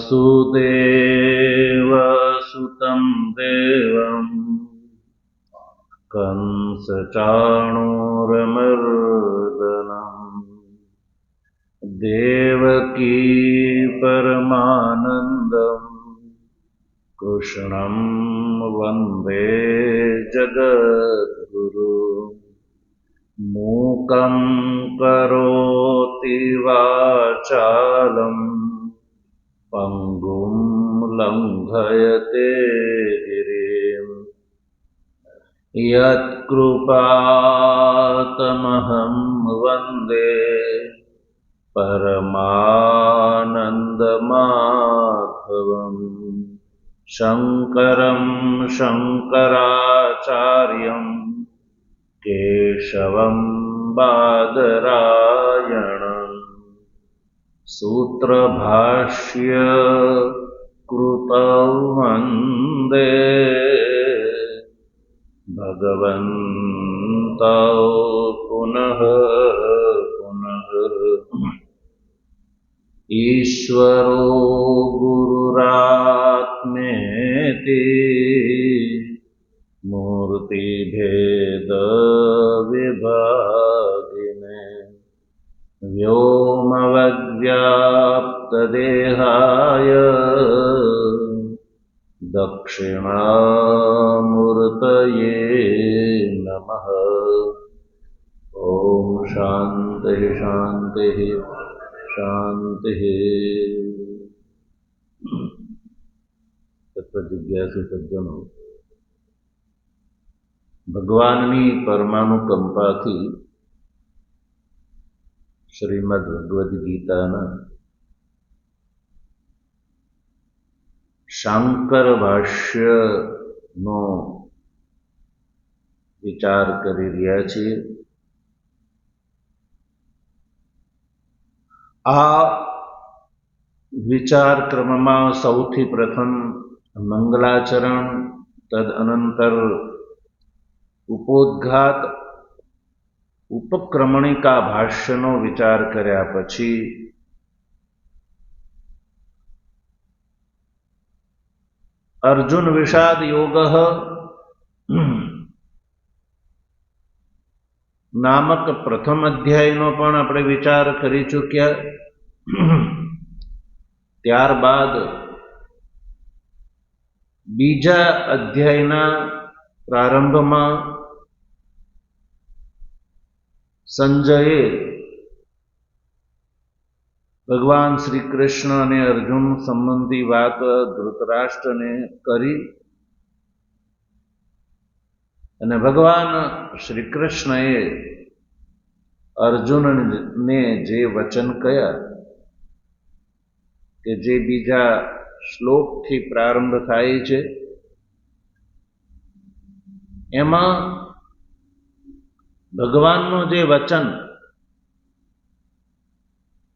वसुदेवसुतं देवं कंसचाणूरमर्दनम् देवकी परमानन्दम् कृष्णं वन्दे जगद्गुरु। मूकं करोति वाचालं पंगुं लंघयते गिरिं यत्कृपातमहं वन्दे परमानन्दमाधवम्। शङ्करं शङ्कराचार्यं केशवं बादरायणं सूत्रभाष्य कृतौ वन्दे भगवन्तौ पुनः पुनः। ईश्वरो गुरुरात्मेति मूर्तिभेद विभागिने व्योमवद्व्याप्तदेहाय दक्षिणामूर्तये नमः। ओम शांति शांति शांति। तत्वजिज्ञासु सज्जनो, भगवाननी परमानुकंपाथी श्रीमद् भगवद गीताना शांकर भाष्यનો વિચાર કરી રહ્યા છીએ। આ વિચાર ક્રમમાં સૌથી પ્રથમ મંગલાચરણ, તદનંતર ઉपोद्घात, ઉપક્રમણિકા ભાષ્યનો વિચાર કર્યા પછી अर्जुन विषाद योग नामक प्रथम अध्यायનો પણ આપણે વિચાર કરી ચૂક્યા। ત્યારબાદ બીજા અધ્યાયના પ્રારંભમાં સંજયે ભગવાન શ્રી કૃષ્ણ અને અર્જુન સંબંધી વાત ધૃતરાષ્ટ્રને કરી અને ભગવાન શ્રી કૃષ્ણએ અર્જુનને જે વચન કહ્યા કે જે બીજા શ્લોકથી પ્રારંભ થાય છે એમાં ભગવાનનું જે વચન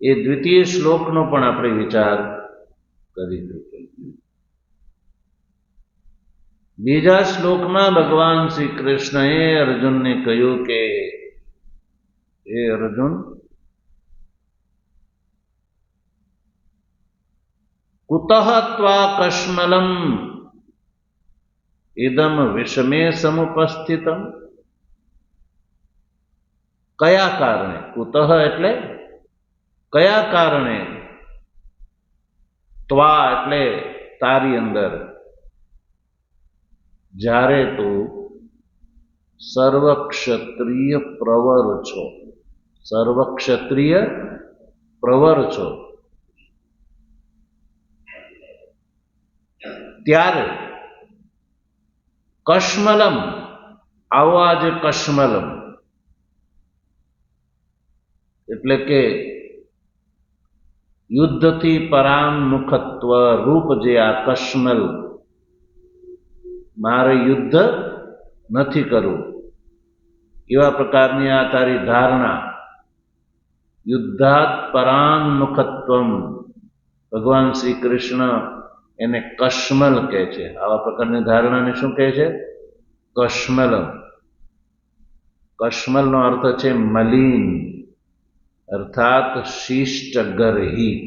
એ દ્વિતીય શ્લોકનો પણ આપણે વિચાર કરી ચૂક્યા। બીજા શ્લોકમાં ભગવાન શ્રી કૃષ્ણએ અર્જુનને કહ્યું કે હે અર્જુન, કુતઃ ત્વા કશ્મલમ ઇદમ વિષમે સમુપસ્થિતમ। કયા કારણે, કુતઃ એટલે કયા કારણે, ત્વા એટલે તારી અંદર, જ્યારે તું સર્વક્ષત્રિય પ્રવર છો, સર્વક્ષત્રિય પ્રવર છો, ત્યારે કશ્મલમ, આવો આજે કશ્મલમ એટલે કે યુદ્ધથી પરાંગમુખત્વ રૂપ જે આ કશ્મલ, મારે યુદ્ધ નથી કરવું એવા પ્રકારની આ તારી ધારણા, યુદ્ધાત પરાંગમુખત્વમ, ભગવાન શ્રી કૃષ્ણ એને કશ્મલ કહે છે। આવા પ્રકારની ધારણાને શું કહે છે? કશ્મલમ। કશ્મલનો અર્થ છે મલિન, અર્થાત શિષ્ટ ગર્હી।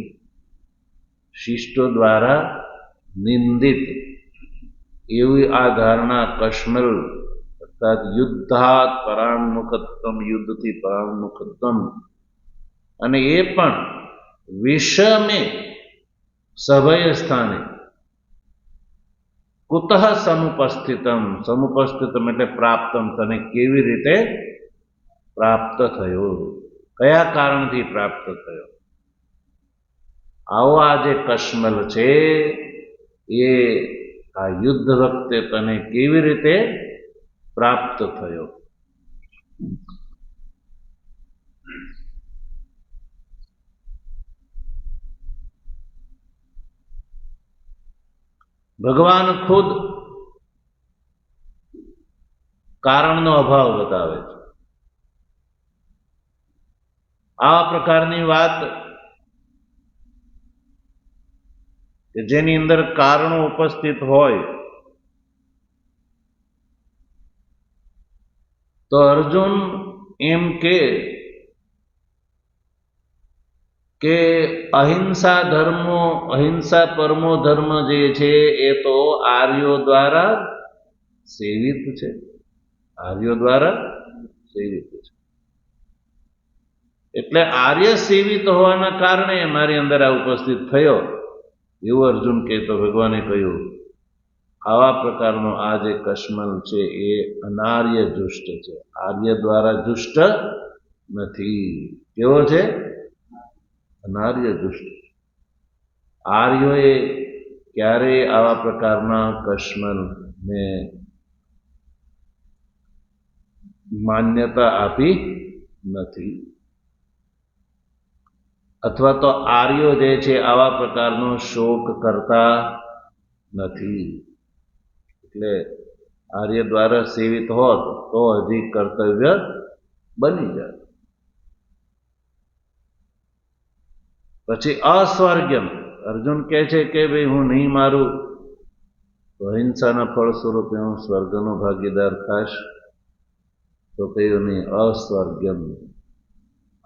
શિષ્ટો દ્વારા નિંદિત એવી આ ધારણા કશ્મલ અર્થાત યુદ્ધાત પરાંગમુખત્વમ, યુદ્ધથી પરાંગમુખત્વમ, અને એ પણ વિષમે સભય સ્થાને કુતઃ સમુપસ્થિતમ, સમુપસ્થિતમ એટલે પ્રાપ્તમ, તને કેવી રીતે પ્રાપ્ત થયો, કયા કારણથી પ્રાપ્ત થયો. આવો આ જે કશ્મલ છે એ આ યુદ્ધ વખતે તને કેવી રીતે પ્રાપ્ત થયો. ભગવાન ખુદ કારણનો અભાવ બતાવે છે. આ પ્રકારની વાત કે જેની અંદર કારણો ઉપસ્થિત હોય તો અર્જુન એમ કે અહિંસા ધર્મો, અહિંસા પરમો ધર્મ જે છે એ તો આર્યો દ્વારા સેવિત છે, આર્યો દ્વારા સેવિત છે. એટલે આર્ય સેવિત હોવાના કારણે મારી અંદર આ ઉપસ્થિત થયો એવું અર્જુન કહેતો ભગવાને કહ્યું આવા પ્રકારનો આ જે કશ્મલ છે એ અનાર્ય દુષ્ટ છે, આર્ય દ્વારા દુષ્ટ નથી. કેવો છે? અનાર્ય દુષ્ટ. આર્યોએ ક્યારેય આવા પ્રકારના કશ્મલને માન્યતા આપી નથી, અથવા તો આર્યો જે છે આવા પ્રકારનો શોક કરતા નથી. એટલે આર્ય દ્વારા સેવિત હોત તો હજી કર્તવ્ય બની જાય. પછી અસ્વર્ગ્યમ, અર્જુન કહે છે કે ભાઈ હું નહીં મારું તો અહિંસાના ફળ સ્વરૂપે હું સ્વર્ગનો ભાગીદાર થાશ. તો કહ્યું નહીં, અસ્વર્ગ્યમ.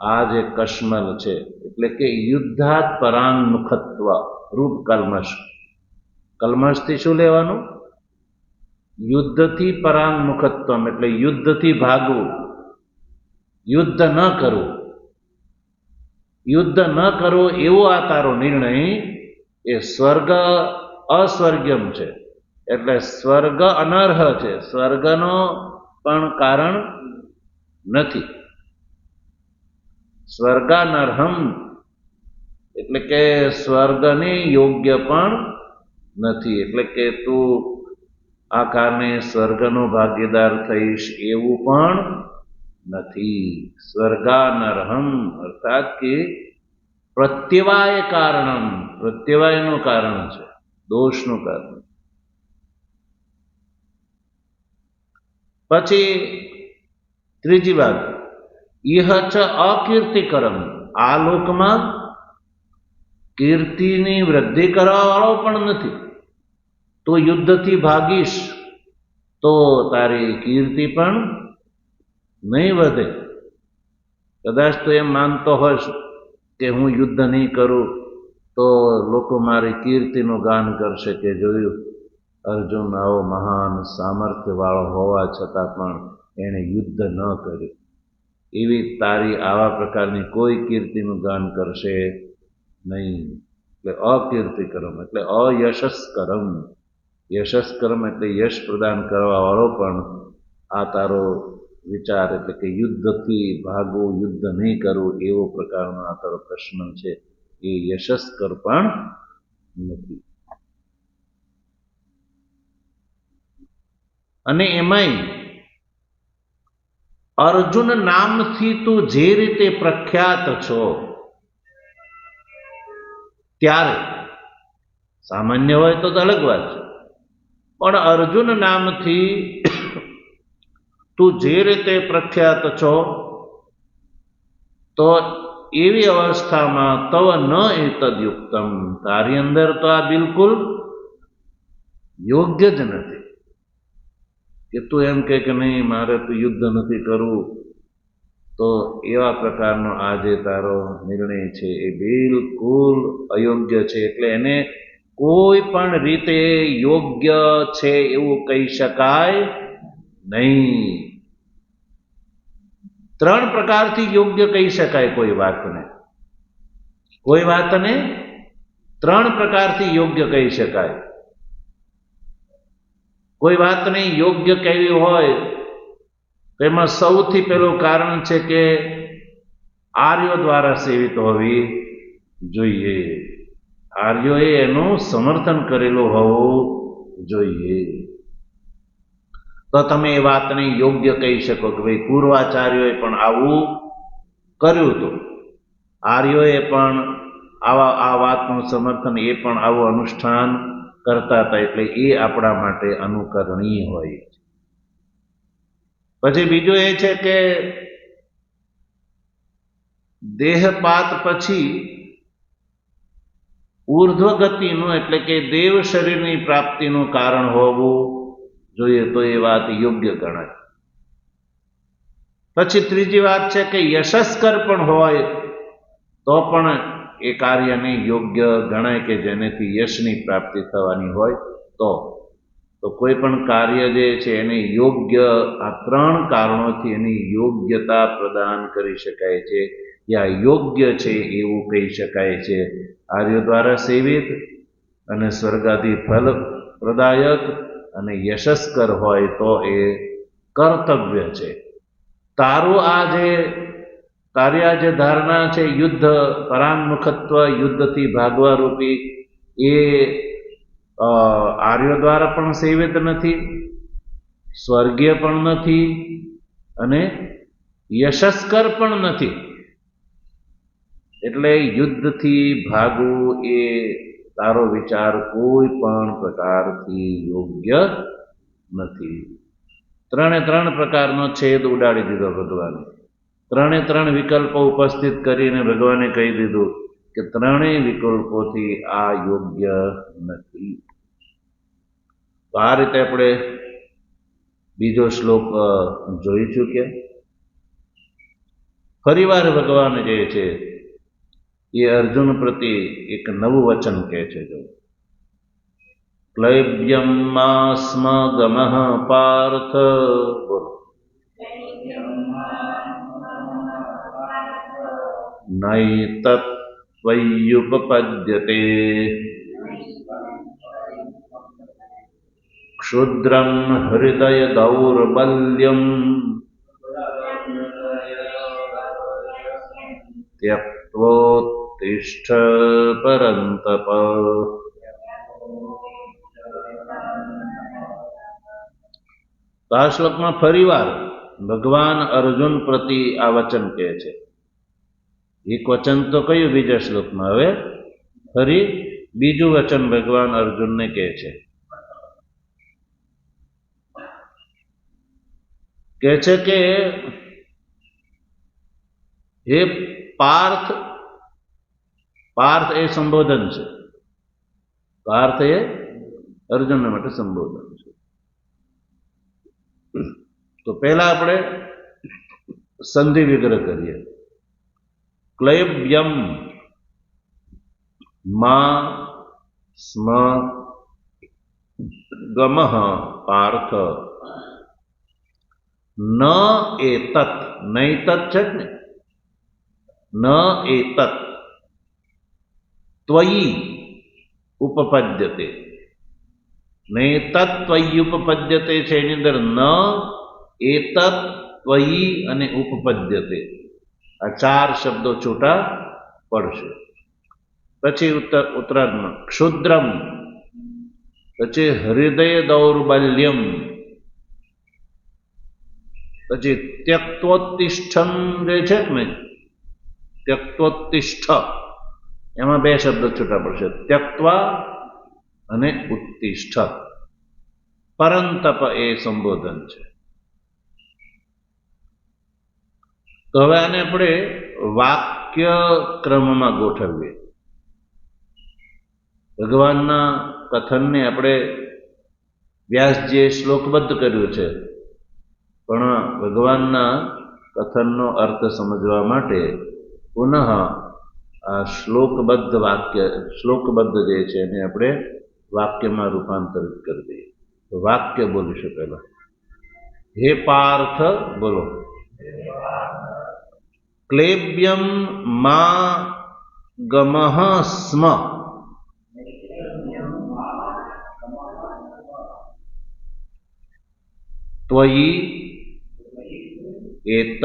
આ જે કશ્મલ છે એટલે કે યુદ્ધાત પરાંગમુખત્વ રૂપ કલ્મશ. કલ્મશથી શું લેવાનું? યુદ્ધથી પરાંગમુખત્વમ એટલે યુદ્ધથી ભાગવું, યુદ્ધ ન કરવું. યુદ્ધ ન કરવું એવો આ તારો નિર્ણય એ સ્વર્ગ અસ્વર્ગ્યમ છે. એટલે સ્વર્ગ અનર્હ છે, સ્વર્ગનો પણ કારણ નથી. સ્વર્ગાનર્હમ એટલે કે સ્વર્ગને યોગ્ય પણ નથી. એટલે કે તું આ કારણે સ્વર્ગનો ભાગીદાર થઈશ એવું પણ નથી. સ્વર્ગાનર્હમ અર્થાત કે પ્રત્યવાય કારણમ, પ્રત્યવાયનું કારણ છે, દોષનું કારણ. પછી ત્રીજી વાત, ઇહ ચ અકીર્તિકરમ, આ લોકમાં કીર્તિની વૃદ્ધિ કરવા વાળો પણ નથી. તો યુદ્ધથી ભાગીશ તો તારી કીર્તિ પણ નહીં વધે. કદાચ તો એમ માનતો હોશ કે હું યુદ્ધ નહીં કરું તો લોકો મારી કીર્તિનું ગાન કરશે કે જોયું અર્જુન આવો મહાન સામર્થ્ય વાળો હોવા છતાં પણ એણે યુદ્ધ ન કર્યું. એવી તારી આવા પ્રકારની કોઈ કીર્તિનું ગાન કરશે નહીં. એટલે અકીર્તિકરમ એટલે અયશસ્કરમ. યશસ્કરમ એટલે યશ પ્રદાન કરવા વાળો પણ આ તારો વિચાર એટલે કે યુદ્ધથી ભાગવું, યુદ્ધ નહીં કરવું એવો પ્રકારનો આ તારો પ્રશ્ન છે એ યશસ્કર પણ નથી. અને એમાંય અર્જુન નામથી તું જે રીતે પ્રખ્યાત છો ત્યારે, સામાન્ય હોય તો અલગ વાત છે, પણ અર્જુન નામથી તું જે રીતે પ્રખ્યાત છો તો એવી અવસ્થામાં તવ ન એતદ્યુક્તમ, તારી અંદર તો આ બિલકુલ યોગ્ય જ નથી કે તું એમ કે નહીં મારે તો યુદ્ધ નથી કરવું તો એવા પ્રકારનો આ જે તારો નિર્ણય છે એ બિલકુલ અયોગ્ય છે, એટલે એને કોઈ પણ રીતે યોગ્ય છે એવું કહી શકાય નહીં. 3 પ્રકારથી યોગ્ય કહી શકાય કોઈ વાતને. કોઈ વાતને 3 પ્રકારથી યોગ્ય કહી શકાય. કોઈ વાતને યોગ્ય કહેવી હોય તેમાં સૌથી પહેલું કારણ છે કે આર્યો દ્વારા સેવિત હોવી જોઈએ. આર્યોએ એનું સમર્થન કરેલું હોવું જોઈએ. તો તમે એ વાતને યોગ્ય કહી શકો કે ભાઈ પૂર્વાચાર્યોએ પણ આવું કર્યું હતું, આર્યોએ પણ આ વાતનું સમર્થન, એ પણ આવું અનુષ્ઠાન કરતા હતા, એટલે એ આપણા માટે અનુકરણીય હોય. પછી બીજું એ છે કે દેહપાત પછી ઉર્ધ્વ ગતિનું એટલે કે દેવ શરીરની પ્રાપ્તિનું કારણ હોવું જોઈએ, તો એ વાત યોગ્ય ગણાય. પછી ત્રીજી વાત છે કે યશસ્કર પણ હોય તો પણ એ કાર્યને યોગ્ય ગણાય કે જેનેથી યશની પ્રાપ્તિ થવાની હોય. તો કોઈ પણ કાર્ય જે છે એને યોગ્ય, આ 3 કારણોથી એની યોગ્યતા પ્રદાન કરી શકાય છે, યા યોગ્ય છે એવું કહી શકાય છે. આર્યો દ્વારા સેવિત અને સ્વર્ગાદી ફલ પ્રદાયક અને યશસ્કર હોય તો એ કર્તવ્ય છે. તારું આ જે કાર્ય, જે ધારણા છે યુદ્ધ પરાંગમુખત્વ, યુદ્ધથી ભાગવા રૂપી, એ આર્યો દ્વારા પણ સેવિત નથી, સ્વર્ગીય પણ નથી અને યશસ્કર પણ નથી. એટલે યુદ્ધથી ભાગવું એ તારો વિચાર કોઈ પણ પ્રકારથી યોગ્ય નથી. 3 પ્રકારનો છેદ ઉડાડી દીધો ભગવાને. 3 વિકલ્પો ઉપસ્થિત કરીને ભગવાને કહી દીધું કે 3 વિકલ્પોથી આ યોગ્ય નથી. તો આ રીતે આપણે બીજો શ્લોક જોઈ ચૂક્યા. ફરીવાર ભગવાન જે છે એ અર્જુન પ્રતિ એક નવું વચન કહે છે. જો ક્લૈબ્યમ મા સ્મ ગમઃ પાર્થ, નૈતત્વય્યુપપદ્યતે ક્ષુદ્રં હૃદય દૌર્બલ્યમ ત્યક્ત્વોત્તિષ્ઠ પરંતપ. આ શ્લોકમાં ફરીવાર ભગવાન અર્જુન પ્રતિ આ વચન કહે છે. એક વચન તો કયું બીજા શ્લોકમાં, હવે ફરી બીજું વચન ભગવાન અર્જુનને કહે છે. કહે છે કે હે પાર્થ, પાર્થ એ સંબોધન છે, પાર્થ એ અર્જુનના માટે સંબોધન છે. તો પહેલા આપણે સંધિ વિગ્રહ કરીએ. ક્લૈબ્યમ મા સ્મ ગમઃ પાર્થ ન એતત, નૈતત છે ને, ન એતત ત્વયી ઉપપદ્યતે. નૈતત ત્વયી ઉપપદ્યતે છે, એની અંદર ન, એતત, ત્વયી અને ઉપપદ્યતે, આ 4 શબ્દો છૂટા પડશે. પછી ઉત્તરાર્ધમાં ક્ષુદ્રમ, પછી હૃદય દૌર્બલ્યમ, પછી ત્યક્ત્વોત્તિષ્ઠમ જે છે ને, ત્યક્ત્વોત્તિષ્ઠ, એમાં 2 શબ્દો છૂટા પડશે, ત્યક્ત્વા અને ઉત્તિષ્ઠ. પરંતપ એ સંબોધન છે. તો હવે આને આપણે વાક્ય ક્રમમાં ગોઠવીએ. ભગવાનના કથનને આપણે વ્યાસજીએ શ્લોકબદ્ધ કર્યું છે, પણ ભગવાનના કથનનો અર્થ સમજવા માટે પુનઃ આ શ્લોકબદ્ધ જે છે એને આપણે વાક્યમાં રૂપાંતરિત કરી દઈએ. તો વાક્ય બોલીશું પહેલા. હે પાર્થ, બોલો. ક્લેબ્યમ મા ગમઃ સ્મ ત્વયિ એતત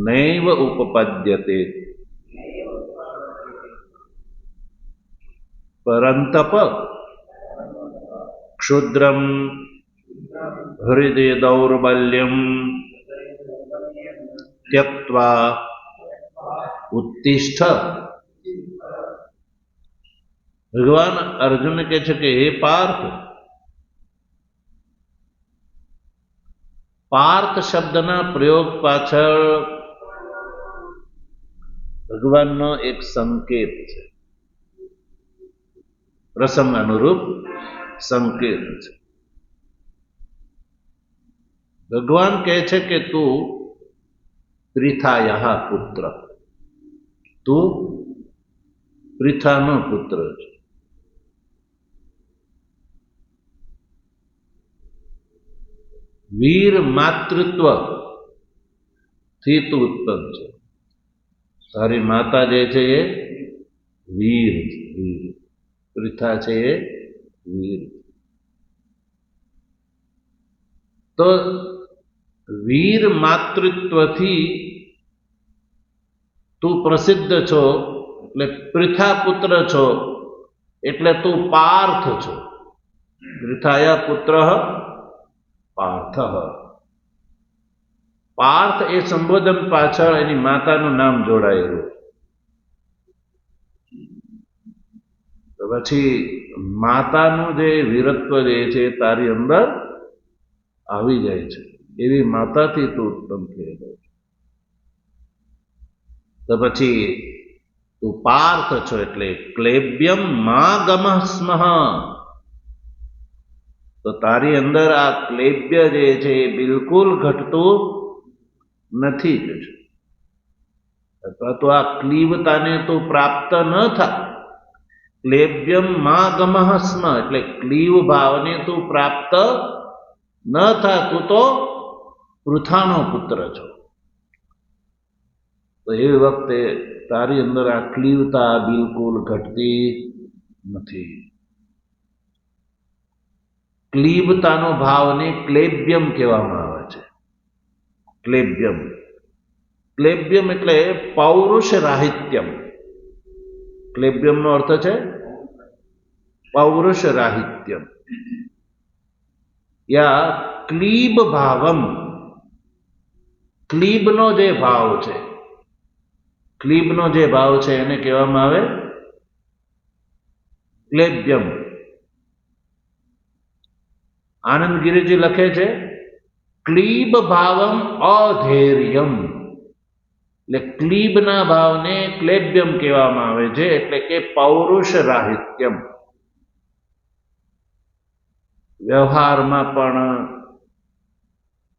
નૈવ ઉપપદ્યતે પરંતપ ક્ષુદ્રમ હૃદય દૌર્બલ્યમ ત્યક્ત્વા ઉત્તિષ્ઠ. ભગવાન અર્જુન કહે છે કે હે પાર્થ, પાર્થ શબ્દના પ્રયોગ પાછળ ભગવાનનો એક સંકેત છે, પ્રસંગ અનુરૂપ સંકેત છે. ભગવાન કહે છે કે તું પૃથાયા પુત્ર, તું પૃથાનો પુત્ર છે. વીર માતૃત્વ થી તું ઉત્પન્ન છે. તારી માતા જે છે એ વીર, વીર પૃથા છે એ વીર. તો વીર માતૃત્વથી તું પ્રસિદ્ધ છો, એટલે પૃથા પુત્ર છો, એટલે તું પાર્થ છો. પૃથાયા પુત્ર પાર્થ. પાર્થ એ સંબોધન પાછળ એની માતાનું નામ જોડાયેલું. તો પછી માતાનું જે વીરત્વ જે છે તારી અંદર આવી જાય છે. એવી માતાથી તું ઉત્પન્ન થયેલો છે. તો પછી તું પાર્થ છો એટલે ક્લેબ્યમ મા ગમઃ સ્મઃ. તો તારી અંદર આ ક્લેબ્ય જે છે એ બિલકુલ ઘટતું નથી. અથવા તો આ ક્લીવતાને તું પ્રાપ્ત ન થા. ક્લેબ્યમ મા ગમઃ સ્મ એટલે ક્લીવ ભાવને તું પ્રાપ્ત ન થા. તું તો પૃથાનો પુત્ર છો. તો એ વખતે તારી અંદર આ ક્લીવતા બિલકુલ ઘટતી નથી. ક્લીબતાનો ભાવને ક્લેબ્યમ કહેવામાં આવે છે. ક્લેબ્યમ, ક્લેબ્યમ એટલે પૌરુષ રાહિત્યમ. ક્લેબ્યમનો અર્થ છે પૌરુષ રાહિત્યમ યા ક્લીબ ભાવમ. ક્લીબનો જે ભાવ છે, ક્લીબનો જે ભાવ છે એને કહેવામાં આવે ક્લેબ્યમ. આનંદગીરીજી લખે છે ક્લીબ ભાવમ અધૈર્યમ. એટલે ક્લીબના ભાવને ક્લેબ્યમ કહેવામાં આવે છે, એટલે કે પૌરુષ રાહિત્યમ. વ્યવહારમાં પણ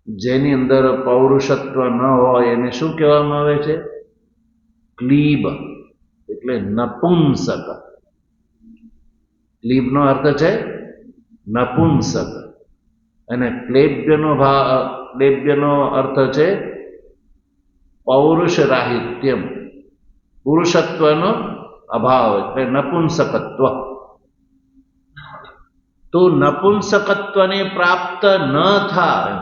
જેની અંદર પૌરુષત્વ ન હોય એને શું કહેવામાં આવે છે? ક્લીબ, એટલે નપુંસક. ક્લીબનો અર્થ છે નપુંસક અને ક્લેબ્યનો અર્થ છે પૌરુષ રાહિત્યમ, પુરુષત્વનો અભાવ એટલે નપુંસકત્વ. તો નપુંસકત્વને પ્રાપ્ત ન થાય.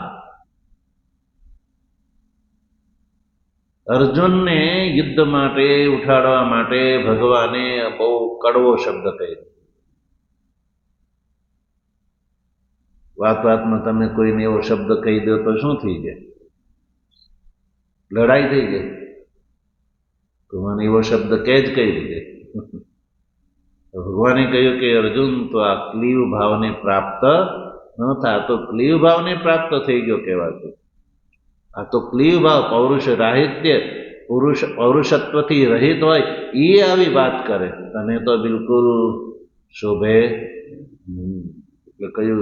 અર્જુનને યુદ્ધ માટે ઉઠાડવા માટે ભગવાને બહુ કડવો શબ્દ કહ્યો. વાતમાં તમે કોઈને એવો શબ્દ કહી દો તો શું થઈ જાય? લડાઈ થઈ જાય. તો મને એવો શબ્દ કે જ કઈ રીતે? ભગવાને કહ્યું કે અર્જુન તો આ ક્લીવ ભાવને પ્રાપ્ત ન થાય. તો ક્લીવ ભાવને પ્રાપ્ત થઈ ગયો કહેવાતું. આ તો ક્લીવ ભાવ પૌરુષ રાહિત્ય, પૌરુષત્વથી રહિત હોય એ આવી વાત કરે. તને તો બિલકુલ શોભે. એટલે કહ્યું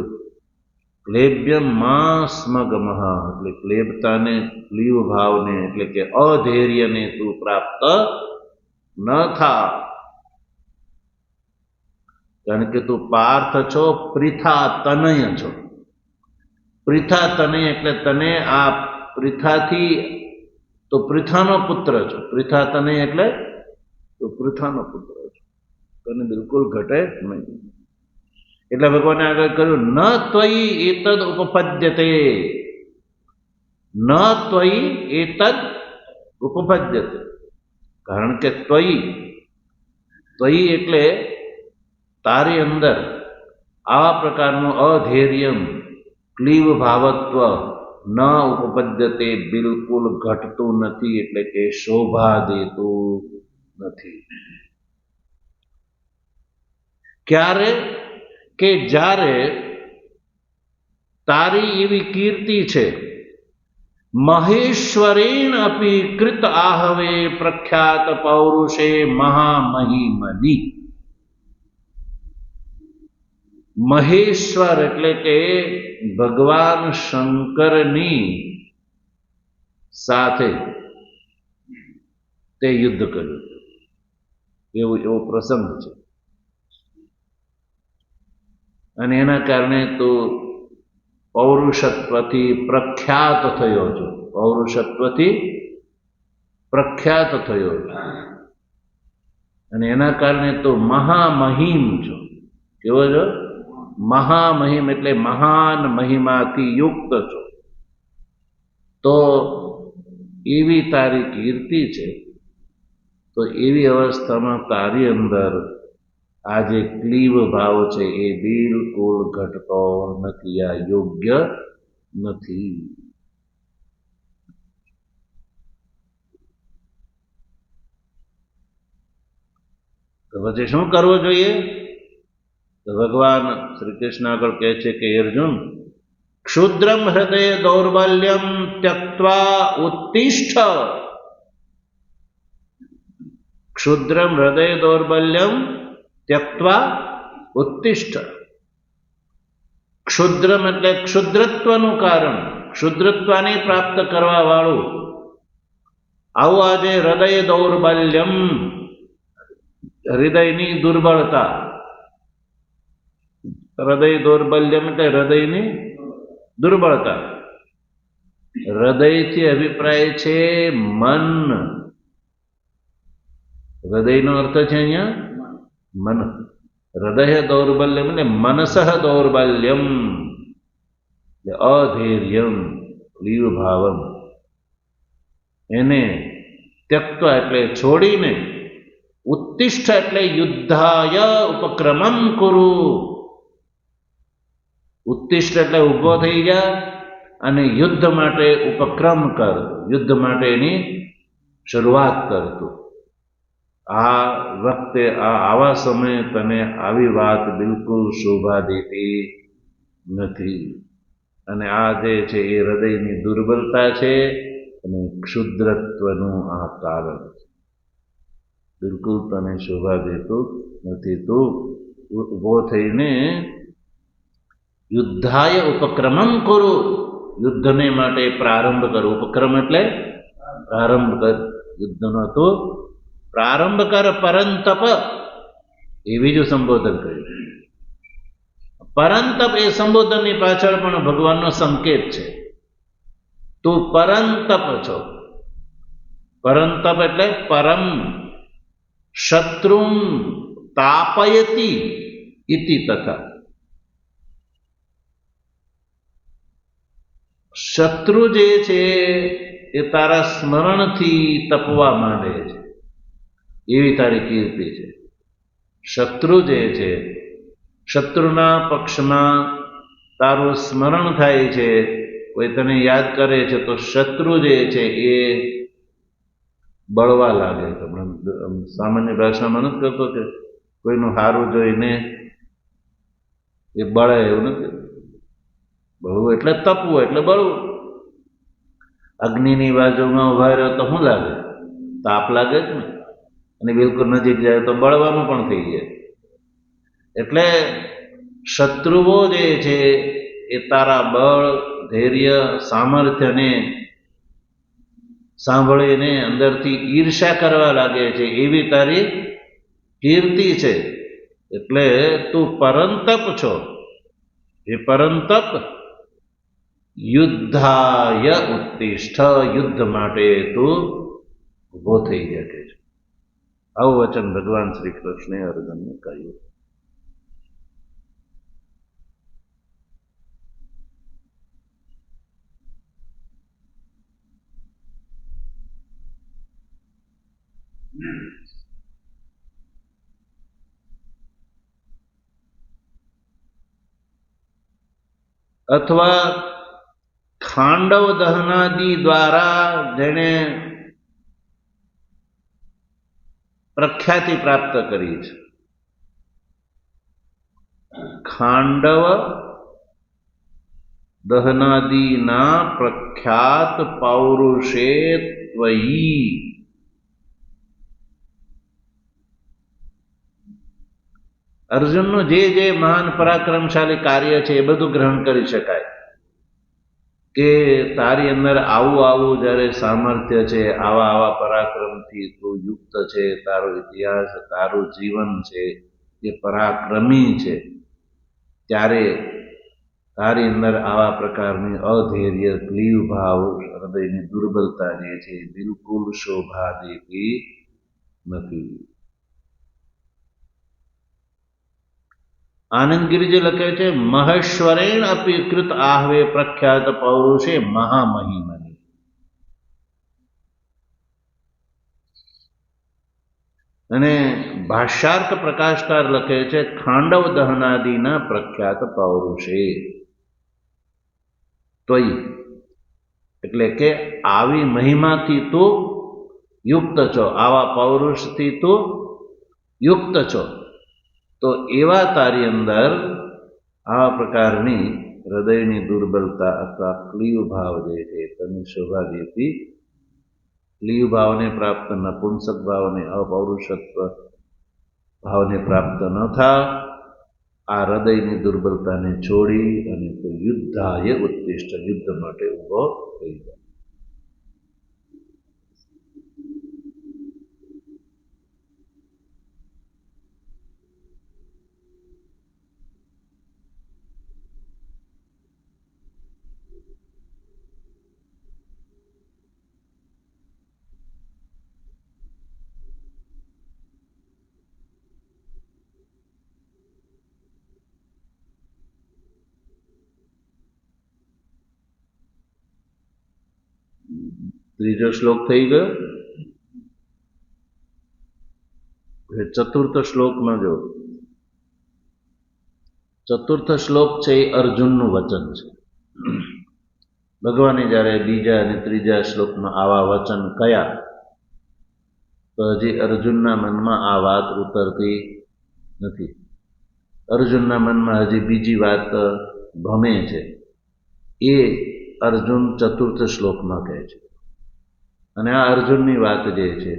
ક્લેબ્યમ માં સ્મગમઃ એટલે ક્લેબતાને ક્લીવ ભાવને એટલે કે અધૈર્યને તું પ્રાપ્ત ન થા, કારણ કે તું પાર્થ છો, પૃથા તનય છો. પૃથા તનય એટલે તને આ પૃથાથી તો પૃથાનો પુત્ર છો. પૃથા તનય એટલે તો પૃથાનો પુત્ર છો, તને બિલકુલ ઘટે નહીં. એટલે ભગવાને આગળ કહ્યું ન ત્વયી એતદ ઉપપદ્યતે, ન ત્વયી એતદ ઉપપદ્યતે, કારણ કે ત્વયી એટલે તારી અંદર આવા પ્રકારનું અધૈર્યમ ક્લીવ ભાવત્વ ન ઉપપદ્યતે બિલકુલ ઘટતું નથી, એટલે કે શોભા દેતું નથી. ક્યારે કે જ્યારે તારી એવી કીર્તિ છે મહેશ્વરેણ અપી કૃત આહવે પ્રખ્યાત પૌરુષે મહામહિમની. મહેશ્વર એટલે કે ભગવાન શંકરની સાથે તે યુદ્ધ કર્યું, એવો પ્રસંગ છે. અને એના કારણે તો પૌરુષત્વથી પ્રખ્યાત થયો છો, પૌરુષત્વથી પ્રખ્યાત થયો છો, અને એના કારણે તો મહામહિમ છો. કેવો છો? મહામહિમ એટલે મહાન મહિમાથી યુક્ત છો. તો એવી તારી કીર્તિ છે, તો એવી અવસ્થામાં તારી અંદર આ જે ક્લીવ ભાવ છે એ બિલકુલ ઘટતો નથી, આ યોગ્ય નથી. તો પછી શું કરવું જોઈએ? તો ભગવાન શ્રી કૃષ્ણ આગળ કહે છે કે અર્જુન, ક્ષુદ્રમ હૃદય દૌર્બલ્યમ ત્યક્ત્વા ઉત્તિષ્ઠ. ક્ષુદ્રમ હૃદય દૌર્બલ્યમ ત્યક્ત્વા ઉત્તિષ્ઠ. ક્ષુદ્રમ એટલે ક્ષુદ્રત્વનું કારણ, ક્ષુદ્રત્વને પ્રાપ્ત કરવા વાળું આવું આજે હૃદય દૌર્બલ્યમ, હૃદયની દુર્બળતા. હૃદય દૌર્બલ્યમ એટલે હૃદયની દુર્બળતા. હૃદયથી અભિપ્રાય છે મન. હૃદયનો અર્થ છે અહીંયા મન. હૃદય દૌર્બલ્યમ એટલે મનસઃ દૌર્બલ્યમ, અધૈર્યમ ક્લીવ ભાવમ. એને ત્યક્ત્વા એટલે છોડીને, ઉત્તિષ્ઠ એટલે યુદ્ધાય ઉપક્રમમ કુરુ. ઉત્તિષ્ઠ એટલે ઊભો થઈ જા અને યુદ્ધ માટે ઉપક્રમ કર, યુદ્ધ માટેની શરૂઆત કરતું. આ વખતે આવા સમયે તને આવી વાત બિલકુલ શોભા દેતી નથી. અને આ જે છે એ હૃદયની દુર્બળતા છે અને ક્ષુદ્રત્વનું આ કારણ છે. બિલકુલ તને શોભા દેતું નથી. તું ઉભો થઈને યુદ્ધાય ઉપક્રમમ કરો, યુદ્ધને માટે પ્રારંભ કરો. ઉપક્રમ એટલે પ્રારંભ કર, યુદ્ધનો તો પ્રારંભ કર. પરંતપ એ બીજું સંબોધન કર્યું. પરંતપ એ સંબોધનની પાછળ પણ ભગવાનનો સંકેત છે. તું પરંતપ છો. પરંતપ એટલે પરમ શત્રુમ તાપયતી ઇતિ તથા. શત્રુ જે છે એ તારા સ્મરણથી તપવા માંડે છે, એવી તારી કીર્તિ છે. શત્રુ જે છે, શત્રુના પક્ષમાં તારું સ્મરણ થાય છે, કોઈ તને યાદ કરે છે તો શત્રુ જે છે એ બળવા લાગે. સામાન્ય ભાષામાં નથી કરતો કે કોઈનું સારું જોઈને એ બળે, એવું નથી. બળવું એટલે તપવું, એટલે બળવું. અગ્નિની બાજુમાં ઉભા રહ્યો તો શું લાગે? તાપ લાગે જ ને. અને બિલકુલ નજીક જાય તો બળવાનું પણ થઈ જાય. એટલે શત્રુઓ જે છે એ તારા બળ, ધૈર્ય, સામર્થ્યને સાંભળીને અંદરથી ઈર્ષ્યા કરવા લાગે છે, એવી તારી કીર્તિ છે. એટલે તું પરંતપ છો. એ પરંતપ યુદ્ધાય ઉત્તિષ્ઠ, યુદ્ધ માટે તું ઉભો થઈ શકે છે. આવું વચન ભગવાન શ્રી કૃષ્ણે અર્જુનને કહ્યું. અથવા ખાંડવ દહનાદિ દ્વારા જેણે પ્રખ્યાતિ પ્રાપ્ત કરી છે. ખાંડવ દહનાદિના પ્રખ્યાત પૌરુષે ત્વયી, અર્જુનનું જે મહાન પરાક્રમશાળી કાર્ય છે એ બધું ગ્રહણ કરી શકાય. કે તારી અંદર આવું જ્યારે સામર્થ્ય છે, આવા પરાક્રમથી તું યુક્ત છે, તારો ઇતિહાસ, તારું જીવન છે એ પરાક્રમી છે, ત્યારે તારી અંદર આવા પ્રકારની અધૈર્ય, ક્લીવ ભાવ, હૃદયની દુર્બલતા જે છે બિલકુલ શોભા દેતી નથી. આનંદગીરીજી લખે છે, મહેશ્વરેણ અપી કૃત આહવે પ્રખ્યાત પૌરુષે મહામહિમની. અને ભાષ્યાર્થ પ્રકાશકાર લખે છે, ખાંડવ દહનાદિના પ્રખ્યાત પૌરુષે ત્વયી, એટલે કે આવી મહિમાથી તું યુક્ત છો, આવા પૌરુષથી તું યુક્ત છો. તો એવા તારી અંદર આવા પ્રકારની હૃદયની દુર્બલતા અથવા ક્લીવ ભાવ જે છે તેની શોભા દેતી, ક્લીવ ભાવને પ્રાપ્ત, નપુંસક ભાવને, અપૌરુષત્વ ભાવને પ્રાપ્ત ન થા. આ હૃદયની દુર્બલતાને છોડી અને યુદ્ધાય ઉત્તિષ્ઠ, યુદ્ધ માટે ઉભો થઈ જાય. ત્રીજો શ્લોક થઈ ગયો. ચતુર્થ શ્લોકમાં જો, ચતુર્થ શ્લોક છે એ અર્જુનનું વચન છે. ભગવાને જ્યારે બીજા અને ત્રીજા શ્લોકમાં આવા વચન કયા, તો હજી અર્જુનના મનમાં આ વાત ઉતરતી નથી. અર્જુનના મનમાં હજી બીજી વાત ભમે છે. એ અર્જુન ચતુર્થ શ્લોકમાં કહે છે. અને આ અર્જુનની વાત જે છે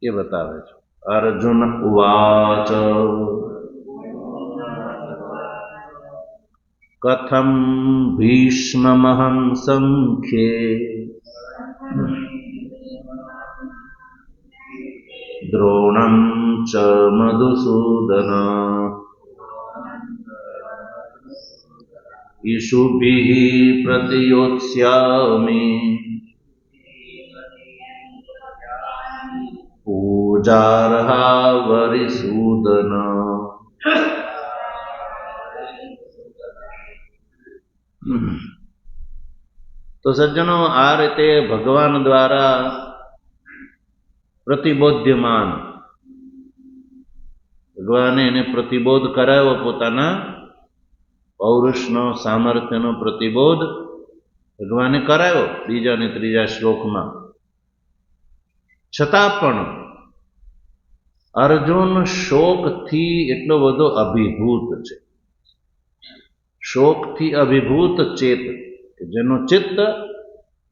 એ બતાવે છે. અર્જુન ઉવાચ કથમ ભીષ્મમહં સંખ્યે દ્રોણં ચ મધુસૂદન ઈશુભિઃ પ્રતિયોત્સ્યામિ પૂજાર્હા વરિસૂદન. તો સજ્જનો, આ રીતે ભગવાન દ્વારા પ્રતિબોધ્યમાન, ભગવાને એને પ્રતિબોધ કરાવ્યો, પોતાના પૌરુષનો, સામર્થ્યનો પ્રતિબોધ ભગવાને કરાવ્યો બીજા અને ત્રીજા શ્લોકમાં. છતાં પણ અર્જુન શોકથી એટલો બધો અભિભૂત છે, શોકથી અભિભૂત ચેત, જેનું ચિત્ત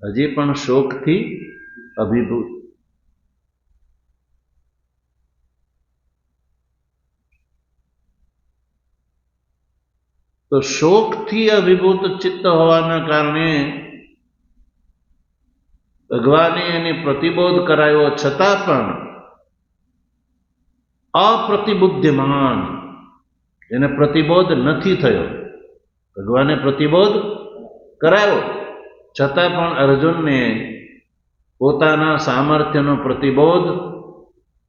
હજી પણ શોકથી અભિભૂત. તો શોકથી અભિભૂત ચિત્ત હોવાના કારણે ભગવાને એને પ્રતિબોધ કરાયો છતાં પણ અપ્રતિબુદ્ધિમાન, એને પ્રતિબોધ નથી થયો. ભગવાને પ્રતિબોધ કરાયો છતાં પણ અર્જુનને પોતાના સામર્થ્યનો પ્રતિબોધ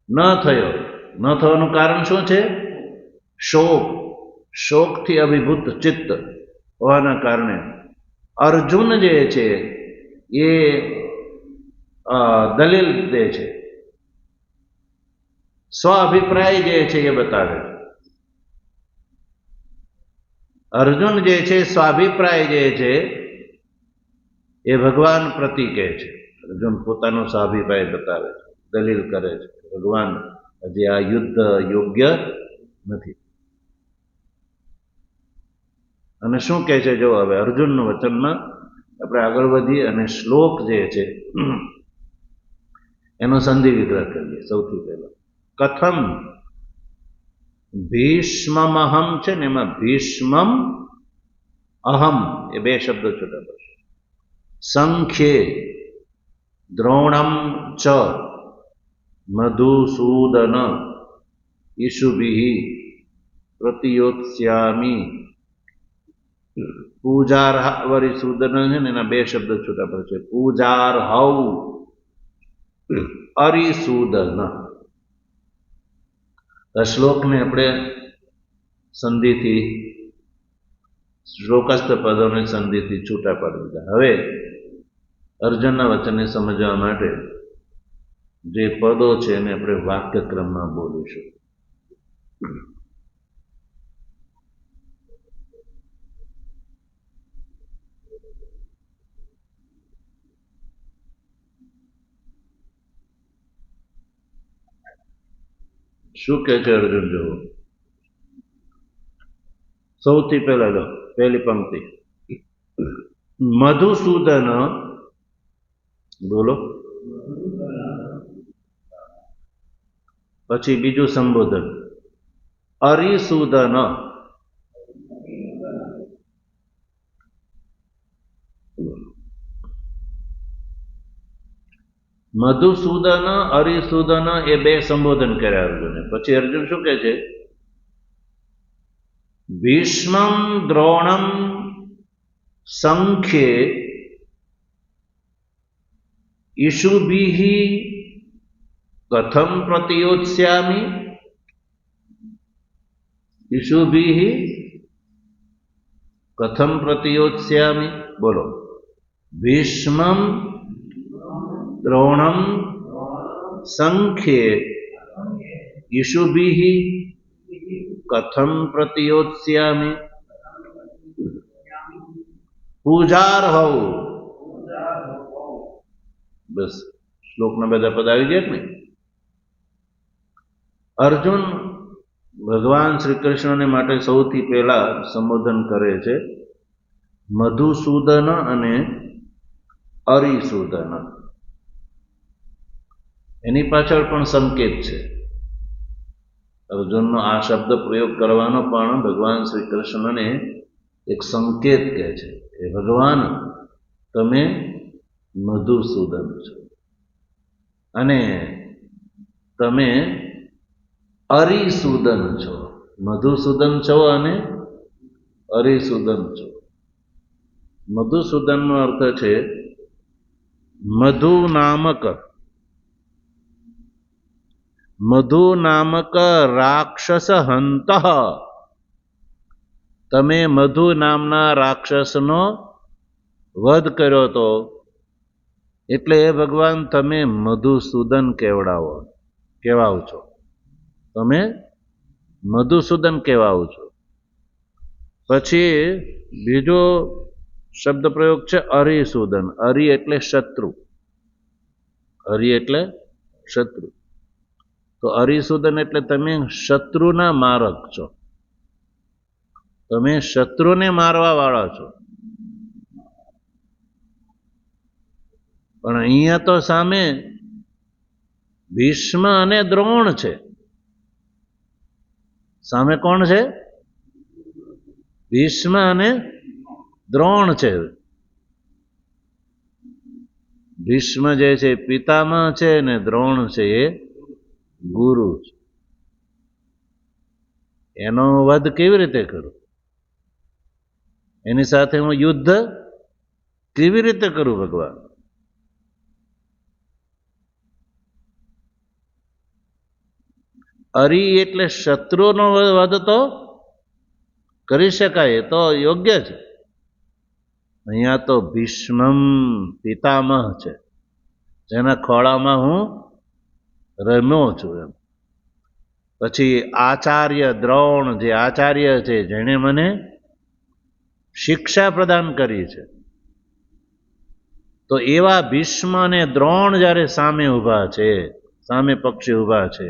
ન થયો. ન થવાનું કારણ શું છે? શોકથી અભિભૂત ચિત્ત હોવાના કારણે અર્જુન જે છે એ દલીલ દે છે, સ્વ અભિપ્રાય જે છે એ બતાવે છે. અર્જુન જે છે સ્વાભિપ્રાય જે છે એ ભગવાન પ્રતિ કહે છે. અર્જુન પોતાનો સ્વાભિપ્રાય બતાવે છે, દલીલ કરે છે, ભગવાન હજી આ યુદ્ધ યોગ્ય નથી. અને શું કહે છે જો હવે અર્જુનનું વચનમાં આપણે આગળ વધીએ અને શ્લોક જે છે એનો સંધિ વિગ્રહ કરીએ. સૌથી પહેલા કથમ ભીષ્મમહમ છે ને, એમાં ભીષ્મમ અહમ એ બે શબ્દો છૂટા પડશે. સંખ્યે દ્રોણમ ચ મધુસૂદન ઈશુભિ પ્રતિયોત્સ્યામિ. પૂજાર્હ વરિસૂદન છે ને એના બે શબ્દ છૂટા પડશે. પૂજાર્હૌ અરિસૂદન. આ શ્લોકને આપણે સંધિથી, શ્લોકસ્થ પદોને સંધિથી છૂટા પાડી દીધા. હવે અર્જુનના વચનને સમજવા માટે જે પદો છે એને આપણે વાક્યક્રમમાં બોલીશું. શું કહે છે અર્જુન? જુઓ, સૌથી પહેલા લો પહેલી પંક્તિ, મધુસૂદન. બોલો. પછી બીજું સંબોધન અરિસૂદન. મધુસૂદન અરિસૂદન એ બે સંબોધન કર્યા અર્જુને. પછી અર્જુન શું કહે છે? ભીષ્મમ દ્રોણમ સંખ્યે ઈશુભિઃ કથમ પ્રતિયોત્સ્યામિ. ઈશુભિઃ કથમ પ્રતિયોત્સ્યામિ. બોલો. ભીષ્મમ દ્રોણમ સંખ્યે ઈશુભિઃ કથમ પ્રતિયોત્સ્યામિ. પૂજાર્હૌ. બસ શ્લોકના બધા પદ આવી ગયા ને. અર્જુન ભગવાન શ્રી કૃષ્ણને માટે સૌથી પહેલા સંબોધન કરે છે મધુસૂદન અને અરિસૂદન. એની પાછળ પણ સંકેત છે. અર્જુનનો આ શબ્દ પ્રયોગ કરવાનો પણ ભગવાન શ્રી કૃષ્ણને એક સંકેત કહે છે કે ભગવાન તમે મધુસૂદન છો અને તમે અરિસૂદન છો. મધુસૂદન છો અને અરિસૂદન છો. મધુસૂદનનો અર્થ છે મધુ નામક. મધુ નામક રાક્ષસ હંત. તમે મધુ નામના રાક્ષસનો વધ કર્યો તો એટલે ભગવાન તમે મધુસૂદન કહેવાઓ છો. તમે મધુસૂદન કહેવાઓ છો. પછી બીજો શબ્દ પ્રયોગ છે અરિસૂદન. અરિ એટલે શત્રુ. અરિ એટલે શત્રુ. તો અરિસૂદન એટલે તમે શત્રુના મારક છો. તમે શત્રુને મારવા વાળા છો. પણ અહીંયા તો સામે ભીષ્મ અને દ્રોણ છે. સામે કોણ છે? ભીષ્મ અને દ્રોણ છે. ભીષ્મ જે છે પિતામહ છે ને દ્રોણ છે એ ગુરુ છે. એનો વધ કેવી રીતે કરું? એની સાથે હું યુદ્ધ કેવી રીતે કરું ભગવાન? અરી એટલે શત્રુનો વધ તો કરી શકાય, એ તો યોગ્ય છે. અહીંયા તો ભીષ્મમ પિતામહ છે, જેના ખોળામાં હું રમ્યો છું એમ. પછી આચાર્ય દ્રોણ, જે આચાર્ય છે, જેણે મને શિક્ષા પ્રદાન કરી છે. તો એવા ભીષ્મ અને દ્રોણ જ્યારે સામે ઊભા છે, સામે પક્ષે ઊભા છે,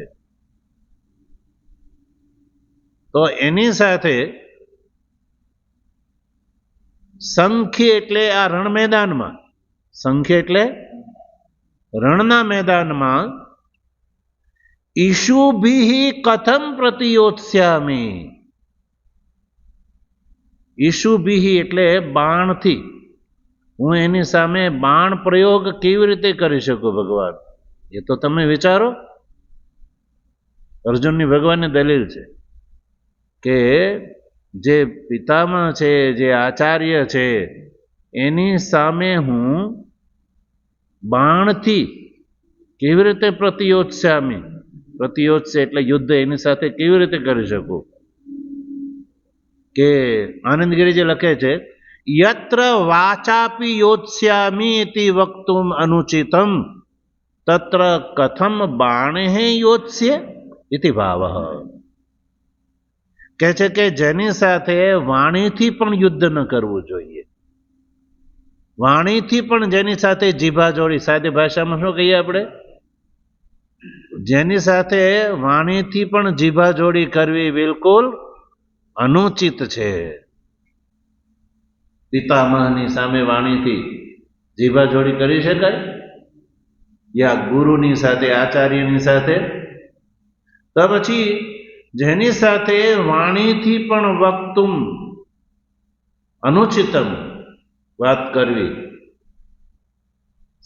તો એની સાથે સંખ્ય એટલે આ રણ મેદાનમાં, સંખ્ય એટલે રણના મેદાનમાં ઈશુભિ કથમ પ્રતિયોત્સ્યામિ. ઈશુભિ એટલે બાણથી હું એની સામે બાણ પ્રયોગ કેવી રીતે કરી શકું ભગવાન? એ તો તમે વિચારો. અર્જુનની ભગવાનની દલીલ છે કે જે પિતામહ છે, જે આચાર્ય છે, એની સામે હું બાણથી કેવી રીતે પ્રતિયોત્સ્યામિ, પ્રતિયોત્સ્ય એટલે યુદ્ધ, એની સાથે કેવી રીતે કરી શકું? કે આનંદગીરીજી લખે છે, યત્ર વાચાપી યોત્સ્યામિ ઇતિ વક્તુમ અનુચિતમ તત્ર કથમ બાણેઃ યોત્સ્ય ઇતિ ભાવઃ. કહે છે કે જેની સાથે વાણીથી પણ યુદ્ધ ન કરવું જોઈએ, વાણીથી પણ જેની સાથે જીભા જોડી, સાદી ભાષામાં શું કહીએ આપણે? જેની સાથે વાણીથી પણ જીભા જોડી કરવી બિલકુલ અનુચિત છે. પિતામહની સામે વાણીથી જીભા જોડી કરી શકાય? યા ગુરુની સાથે, આચાર્યની સાથે? તો પછી જેની સાથે વાણીથી પણ વક્તુમ અનુચિતમ વાત કરવી,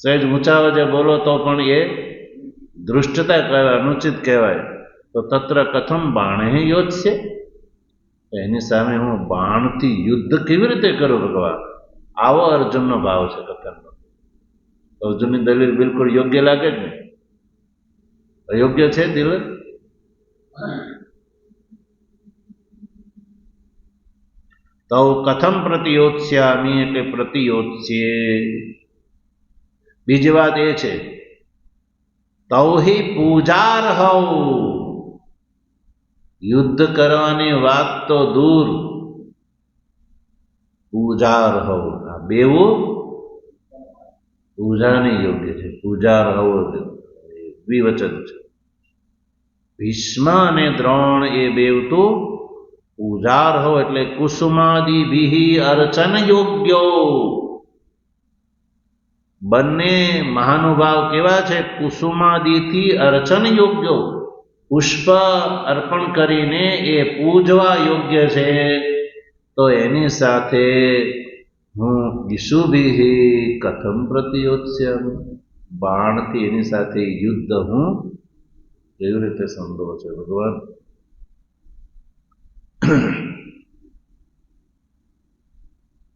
સહેજ ઊંચા અવાજે બોલો તો પણ એ દૃષ્ટતા કહેવાય, અનુચિત કહેવાય. તો તત્ર કથમ બાણેઃ યોત્સ્ય, એની સામે હું બાણથી યુદ્ધ કેવી રીતે કરું ભગવાન? આવો અર્જુનનો ભાવ છે કથનનો. અર્જુનની દલીલ બિલકુલ યોગ્ય લાગે ને? અયોગ્ય છે દિલ? તો કથમ પ્રતિયોત્સ્યામિ એટલે પ્રતિયોત્સ્યે. બીજી વાત એ છે, તૌહિ પૂજાર્હૌ, યુદ્ધ કરવાની વાત તો દૂર, પૂજાર્હૌ, આ બેવું પૂજાને યોગ્ય છે. પૂજાર્હૌ દ્વિવચન છે. ભીષ્મ અને દ્રોણ એ બેવ તો પૂજાર્હૌ એટલે કુસુમાદિભિ અર્ચન યોગ્યો. બંને મહાનુભાવ કેવા છે? કુસુમાદિથી અર્ચન યોગ્યો, પુષ્પ અર્પણ કરીને એ પૂજવા યોગ્ય છે. તો એની સાથે હું ઈશુભિ કથમ પ્રતિયોત્સ્યામિ, બાણથી એની સાથે યુદ્ધ હું કેવી રીતે સંભવ છે ભગવાન?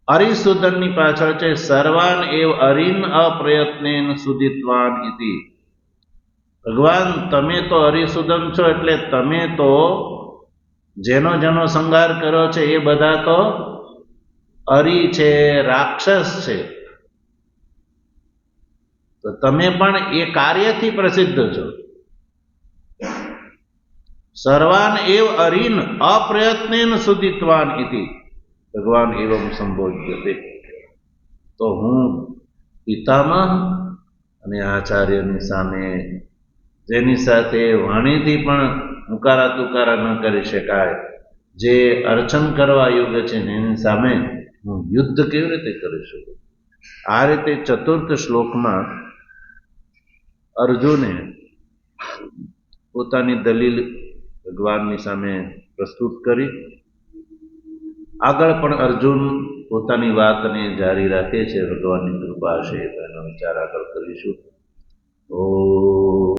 અરિસુદનની પાછળ છે સર્વાન એવ અરિન અપ્રયત્નેન સુદિત્વાન ઇતિ. ભગવાન તમે તો અરિસુદન છો, એટલે તમે તો જેનો જેનો સંહાર કર્યો છે એ બધા તો અરી છે, રાક્ષસ છે. તો તમે પણ એ કાર્યથી પ્રસિદ્ધ છો. સર્વાન એવ અરિન અપ્રયત્નેન સુદિત્વાન ઇતિ ભગવાન એવમ સંબોધ્યતે. તો હું પિતામહ અને આચાર્યની સામે, જેની સાથે વાણીથી પણ ઉકારા તુકારા ન કરી શકાય, જે અર્ચન કરવા યોગ્ય છે, એની સામે હું યુદ્ધ કેવી રીતે કરી શકું? આ રીતે ચતુર્થ શ્લોકમાં અર્જુને પોતાની દલીલ ભગવાનની સામે પ્રસ્તુત કરી. આગળ પણ અર્જુન પોતાની વાતને જારી રાખે છે. ભગવાનની કૃપા હશે તો એનો વિચાર આગળ કરીશું.